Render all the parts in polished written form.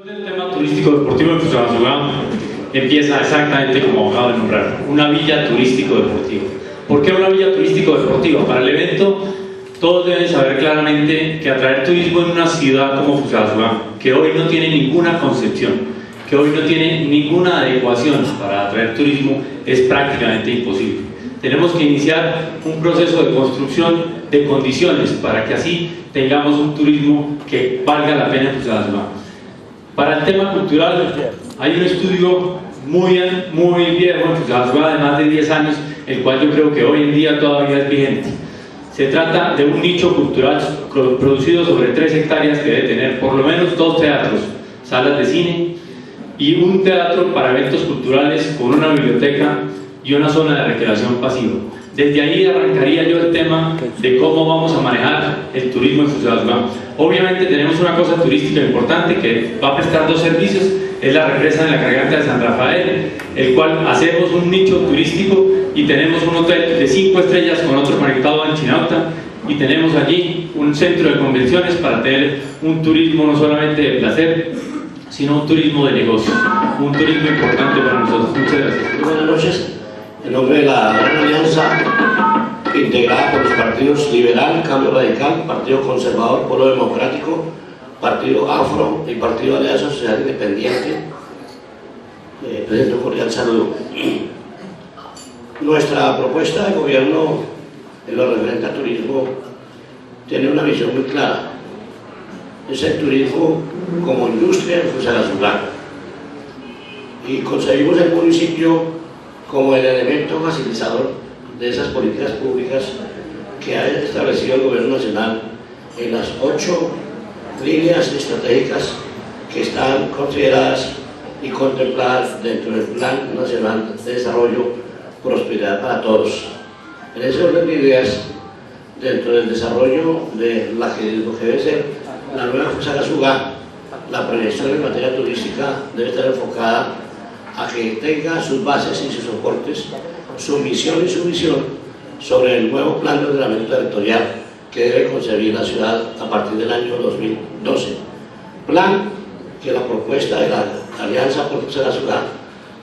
El tema turístico deportivo en Fusagasugá empieza exactamente como acabo de nombrar, una villa turístico deportiva. ¿Por qué una villa turístico deportiva? Para el evento todos deben saber claramente que atraer turismo en una ciudad como Fusagasugá, que hoy no tiene ninguna concepción, que hoy no tiene ninguna adecuación para atraer turismo, es prácticamente imposible. Tenemos que iniciar un proceso de construcción de condiciones para que así tengamos un turismo que valga la pena en Fusagasugá. Para el tema cultural, hay un estudio muy viejo en Fusagasugá de más de 10 años, el cual yo creo que hoy en día todavía es vigente. Se trata de un nicho cultural producido sobre 3 hectáreas que debe tener por lo menos 2 teatros, salas de cine y un teatro para eventos culturales con una biblioteca y una zona de recreación pasiva. Desde ahí arrancaría yo el tema de cómo vamos a manejar el turismo en Fusagasugá. Obviamente tenemos una cosa turística importante que va a prestar 2 servicios, es la represa de la Garganta de San Rafael, el cual hacemos un nicho turístico y tenemos un hotel de 5 estrellas con otro conectado a Chinauta y tenemos allí un centro de convenciones para tener un turismo no solamente de placer, sino un turismo de negocio, un turismo importante para nosotros. Muchas gracias. Buenas noches. En nombre de la Gran Alianza, integrada por los partidos Liberal, Cambio Radical, Partido Conservador, Polo Democrático, Partido Afro y Partido Alianza Social Independiente, presento un cordial saludo. Nuestra propuesta de gobierno en lo referente al turismo tiene una visión muy clara. Es el turismo como industria en Fusagasugá. Y concebimos el municipio como el elemento facilitador de esas políticas públicas que ha establecido el Gobierno Nacional en las 8 líneas estratégicas que están consideradas y contempladas dentro del Plan Nacional de Desarrollo Prosperidad para Todos. En ese orden de ideas, dentro del desarrollo de lo que debe ser la nueva Fusagasugá, la prevención en materia turística debe estar enfocada a que tenga sus bases y sus soportes, su misión y su visión sobre el nuevo plan de ordenamiento territorial que debe concebir la ciudad a partir del año 2012. Plan que la propuesta de la Alianza por Fusagasugá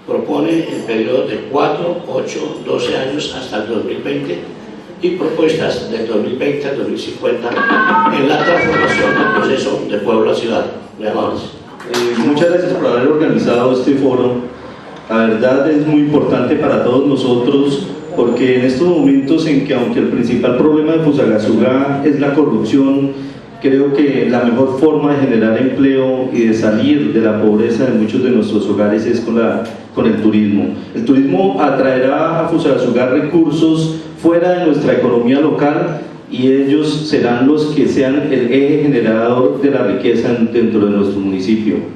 propone en periodos de 4, 8, 12 años hasta el 2020 y propuestas del 2020 al 2050 en la transformación del proceso de pueblo a ciudad. Muy amables. Muchas gracias por haber organizado este foro. La verdad es muy importante para todos nosotros porque en estos momentos en que aunque el principal problema de Fusagasugá es la corrupción, creo que la mejor forma de generar empleo y de salir de la pobreza de muchos de nuestros hogares es con el turismo. El turismo atraerá a Fusagasugá recursos fuera de nuestra economía local y ellos serán los que sean el eje generador de la riqueza dentro de nuestro municipio.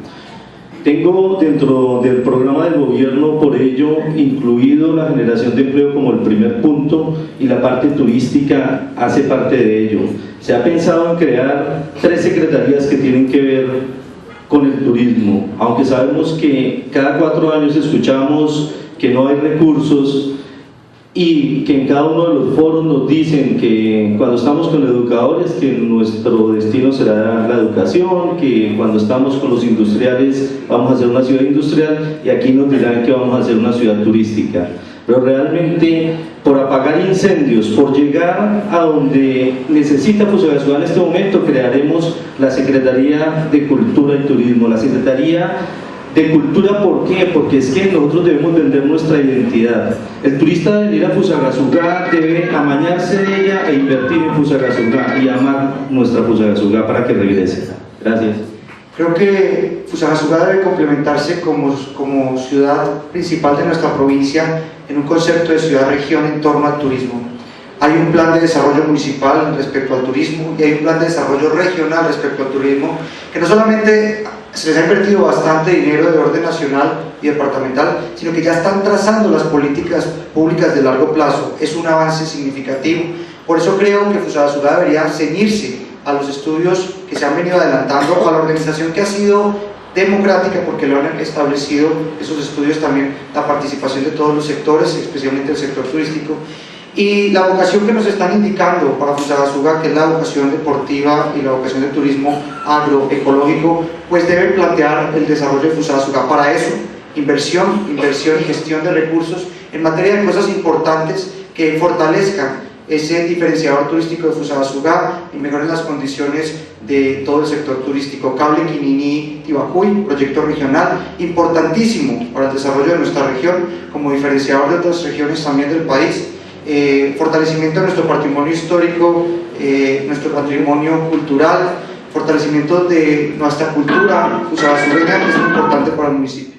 Tengo dentro del programa del gobierno por ello incluido la generación de empleo como el primer punto y la parte turística hace parte de ello. Se ha pensado en crear 3 secretarías que tienen que ver con el turismo, aunque sabemos que cada 4 años escuchamos que no hay recursos y que en cada uno de los foros nos dicen que cuando estamos con educadores que nuestro destino será la educación, que cuando estamos con los industriales vamos a hacer una ciudad industrial y aquí nos dirán que vamos a hacer una ciudad turística. Pero realmente por apagar incendios, por llegar a donde necesita Fusagasugá en este momento, crearemos la Secretaría de Cultura y Turismo, la Secretaría de Cultura. ¿Por qué? Porque es que nosotros debemos vender nuestra identidad. El turista debe ir a Fusagasugá, debe amañarse de ella e invertir en Fusagasugá y amar nuestra Fusagasugá para que regrese. Gracias. Creo que Fusagasugá debe complementarse como ciudad principal de nuestra provincia en un concepto de ciudad-región en torno al turismo. Hay un plan de desarrollo municipal respecto al turismo y hay un plan de desarrollo regional respecto al turismo que no solamente se les ha invertido bastante dinero de orden nacional y departamental, sino que ya están trazando las políticas públicas de largo plazo. Es un avance significativo. Por eso creo que Fusagasugá debería ceñirse a los estudios que se han venido adelantando, o a la organización que ha sido democrática, porque lo han establecido esos estudios también, la participación de todos los sectores, especialmente el sector turístico, Y la vocación que nos están indicando para Fusagasugá, que es la vocación deportiva y la vocación de turismo agroecológico, pues debe plantear el desarrollo de Fusagasugá. Para eso, inversión y gestión de recursos en materia de cosas importantes que fortalezcan ese diferenciador turístico de Fusagasugá y mejoren las condiciones de todo el sector turístico. Cable Quininí-Tibacuy, proyecto regional importantísimo para el desarrollo de nuestra región, como diferenciador de otras regiones también del país. Fortalecimiento de nuestro patrimonio histórico, nuestro patrimonio cultural, fortalecimiento de nuestra cultura fusagasureña, que es muy importante para el municipio.